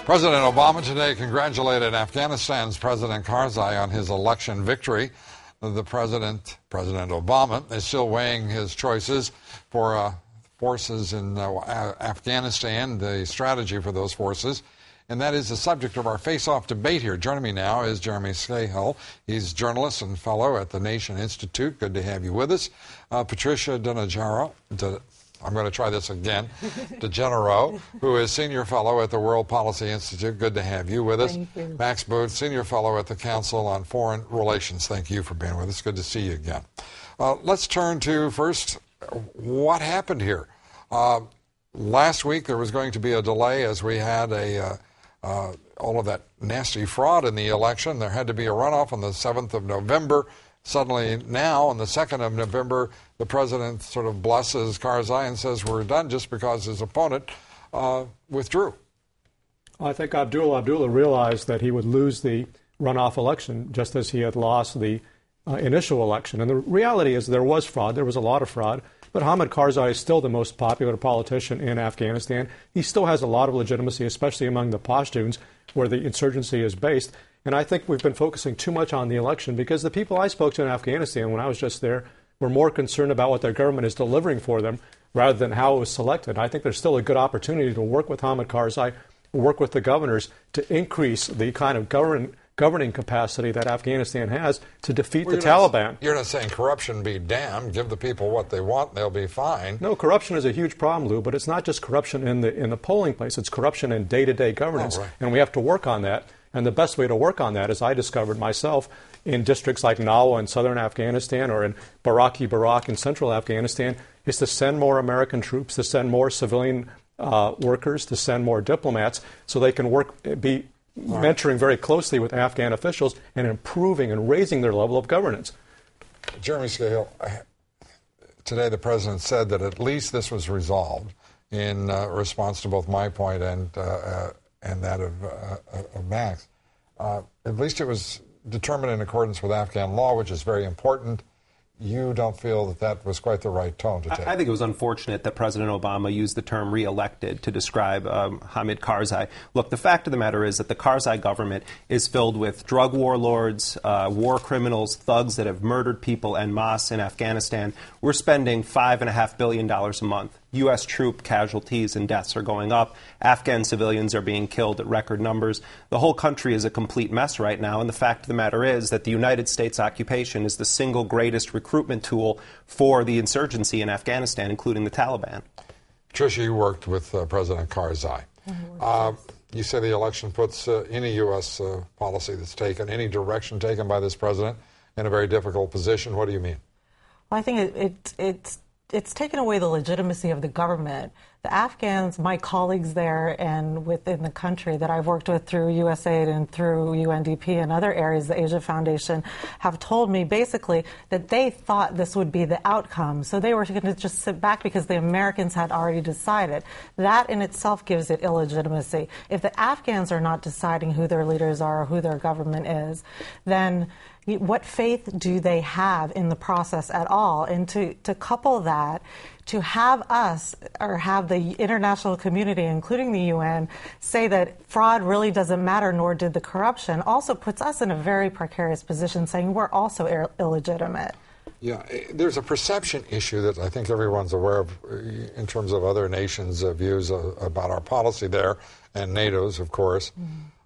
President Obama today congratulated Afghanistan's President Karzai on his election victory. The President Obama, is still weighing his choices for forces in Afghanistan, the strategy for those forces. And that is the subject of our face-off debate here. Joining me now is Jeremy Scahill. He's journalist and fellow at the Nation Institute. Good to have you with us. Patricia DeGenero, I'm going to try this again, DeGenero, who is senior fellow at the World Policy Institute. Good to have you with us. Thank you. Max Booth, senior fellow at the Council on Foreign Relations. Thank you for being with us. Good to see you again. Let's turn to, first, what happened here. Last week there was going to be a delay as we had all of that nasty fraud in the election. There had to be a runoff on the 7th of November. Suddenly now, on the 2nd of November, the president sort of blesses Karzai and says we're done just because his opponent withdrew. I think Abdullah realized that he would lose the runoff election just as he had lost the initial election. And the reality is there was fraud. There was a lot of fraud. But Hamid Karzai is still the most popular politician in Afghanistan. He still has a lot of legitimacy, especially among the Pashtuns, where the insurgency is based. And I think we've been focusing too much on the election because the people I spoke to in Afghanistan when I was just there were more concerned about what their government is delivering for them rather than how it was selected. I think there's still a good opportunity to work with Hamid Karzai, work with the governors to increase the kind of governing capacity that Afghanistan has to defeat the Taliban. You're not saying corruption be damned. Give the people what they want, they'll be fine. No, corruption is a huge problem, Lou, but it's not just corruption in the polling place. It's corruption in day-to-day governance, right. And we have to work on that. And the best way to work on that, as I discovered myself, in districts like Nawa in southern Afghanistan or in Barak in central Afghanistan, is to send more American troops, to send more civilian workers, to send more diplomats so they can be mentoring very closely with Afghan officials and improving and raising their level of governance. Jeremy Scahill, today the president said that at least this was resolved in response to both my point and that of Max. At least it was determined in accordance with Afghan law, which is very important. You don't feel that was quite the right tone to take? I think it was unfortunate that President Obama used the term re-elected to describe Hamid Karzai. Look, the fact of the matter is that the Karzai government is filled with drug warlords, war criminals, thugs that have murdered people en masse in Afghanistan. We're spending $5.5 billion a month. U.S. troop casualties and deaths are going up. Afghan civilians are being killed at record numbers. The whole country is a complete mess right now, and the fact of the matter is that the United States occupation is the single greatest recruitment tool for the insurgency in Afghanistan, including the Taliban. Tricia, you worked with President Karzai. You say the election puts any U.S. policy that's taken, any direction taken by this president, in a very difficult position. What do you mean? Well, I think it's taken away the legitimacy of the government. The Afghans, my colleagues there and within the country that I've worked with through USAID and through UNDP and other areas, the Asia Foundation, have told me basically that they thought this would be the outcome. So they were going to just sit back because the Americans had already decided. That in itself gives it illegitimacy. If the Afghans are not deciding who their leaders are or who their government is, then what faith do they have in the process at all? And to couple that, to have us or have the international community, including the UN, say that fraud really doesn't matter, nor did the corruption, also puts us in a very precarious position, saying we're also illegitimate. Yeah, there's a perception issue that I think everyone's aware of in terms of other nations' views about our policy there, and NATO's, of course.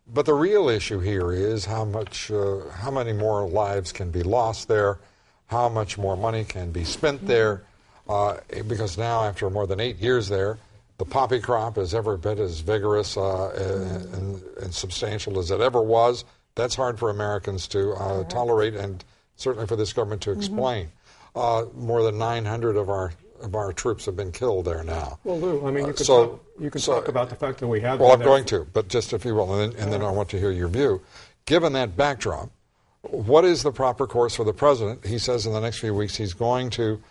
But the real issue here is how many more lives can be lost there, how much more money can be spent there, because now, after more than 8 years there, the poppy crop is every bit as vigorous and substantial as it ever was. That's hard for Americans to tolerate, and certainly for this government to explain. More than 900 of our troops have been killed there now. Well, Lou, I mean, you can talk about the fact that we have... Well, I'm going to, but just if you will, and then I want to hear your view. Given that backdrop, what is the proper course for the president? He says in the next few weeks he's going to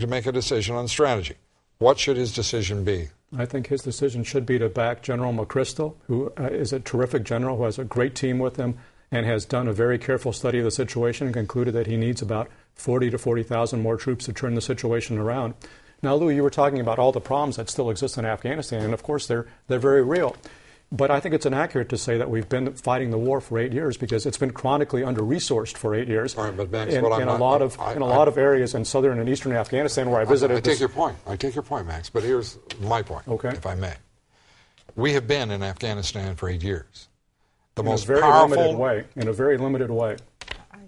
make a decision on strategy. What should his decision be? I think his decision should be to back General McChrystal, who is a terrific general, who has a great team with him and has done a very careful study of the situation and concluded that he needs about 40 to 40,000 more troops to turn the situation around. Now, Lou, you were talking about all the problems that still exist in Afghanistan, and of course they're very real. But I think it's inaccurate to say that we've been fighting the war for 8 years, because it's been chronically under-resourced for 8 years. All right, but Max, in a lot of areas in southern and eastern Afghanistan where I visited. I take your point. I take your point, Max. But here's my point, if I may. We have been in Afghanistan for 8 years. The most powerful, in a very limited way.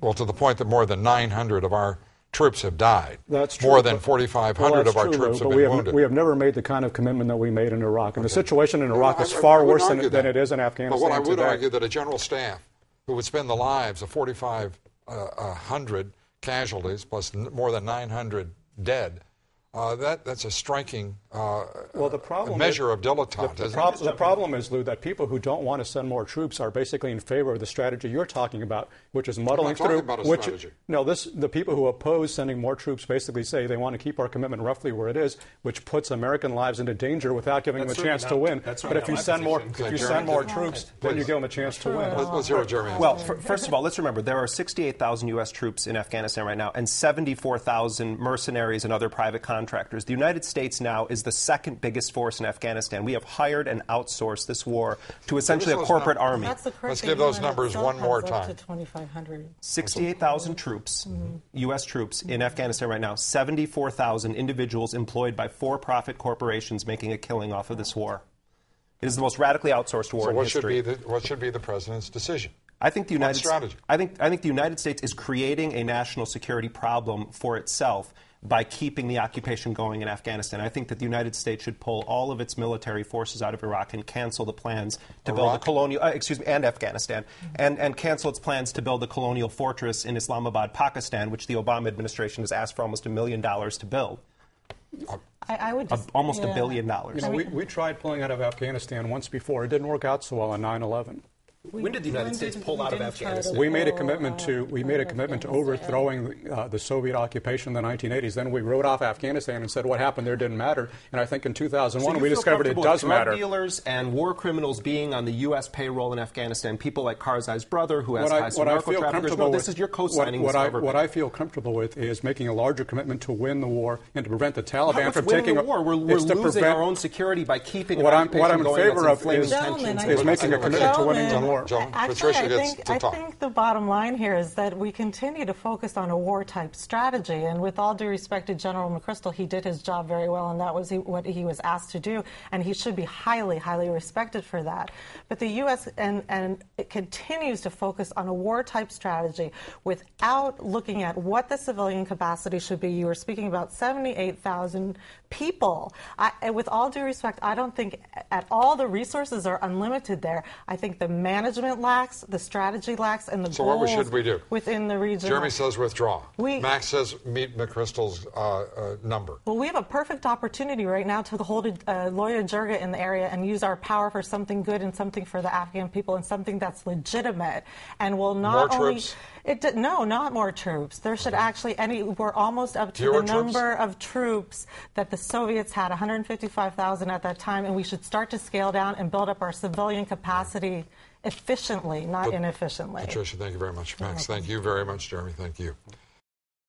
Well, to the point that more than 900 of our troops have died. That's true. More than 4,500 of our troops have been wounded. We have never made the kind of commitment that we made in Iraq. And the situation in Iraq is far worse than it is in Afghanistan. But what I would today. argue that a general staff who would spend the lives of 4,500 casualties plus more than 900 dead, that's a striking measure of dilettante. The problem is, Lou, that people who don't want to send more troops are basically in favor of the strategy you're talking about, which is muddling through. I'm not talking about a strategy. The people who oppose sending more troops basically say they want to keep our commitment roughly where it is, which puts American lives into danger without giving them a chance to win. But if you send more troops, then you give them a chance to win. Let's hear what Jeremy has. Well, first of all, let's remember there are 68,000 U.S. troops in Afghanistan right now and 74,000 mercenaries and other private contractors. The United States now is the second biggest force in Afghanistan. We have hired and outsourced this war to essentially a corporate army. Let's give those numbers one more time. 68,000 troops, U.S. troops in Afghanistan right now, 74,000 individuals employed by for-profit corporations making a killing off of this war. It is the most radically outsourced war in history. What should be the president's decision? I think the United States is creating a national security problem for itself by keeping the occupation going in Afghanistan. I think that the United States should pull all of its military forces out of Iraq and cancel the plans to build a colonial, and Afghanistan, and cancel its plans to build a colonial fortress in Islamabad, Pakistan, which the Obama administration has asked for almost $1 million to build. I would just, almost $1 billion. We tried pulling out of Afghanistan once before. It didn't work out so well on 9/11. When did the United States pull out of Afghanistan? We made a commitment to overthrowing the Soviet occupation in the 1980s. Then we wrote off Afghanistan and said what happened there didn't matter. And I think in 2001 we discovered it does matter. Drug dealers and war criminals being on the U.S. payroll in Afghanistan, people like Karzai's brother who has ties to narco traffickers. No, this is your co-signing this government. What I feel comfortable with is making a larger commitment to win the war and to prevent the Taliban from taking the war. We're losing our own security by keeping what I'm in favor of is making a commitment to winning the war. Actually, I think the bottom line here is that we continue to focus on a war-type strategy. And with all due respect to General McChrystal, he did his job very well, and that was what he was asked to do. And he should be highly, highly respected for that. But the U.S. and it continues to focus on a war-type strategy without looking at what the civilian capacity should be. You were speaking about 78,000 people. With all due respect, I don't think at all the resources are unlimited there. I think the management lacks, the strategy lacks, and the goals what should we do? Within the region. Jeremy says withdraw. Max says meet McChrystal's number. Well, we have a perfect opportunity right now to hold a Loya Jirga in the area and use our power for something good and something for the Afghan people and something that's legitimate and will not more only... Troops? No, not more troops. There should actually... We're almost up to the number of troops that the Soviets had, 155,000 at that time, and we should start to scale down and build up our civilian capacity efficiently, not inefficiently. Patricia, thank you very much. Max, thank you very much. Jeremy, thank you.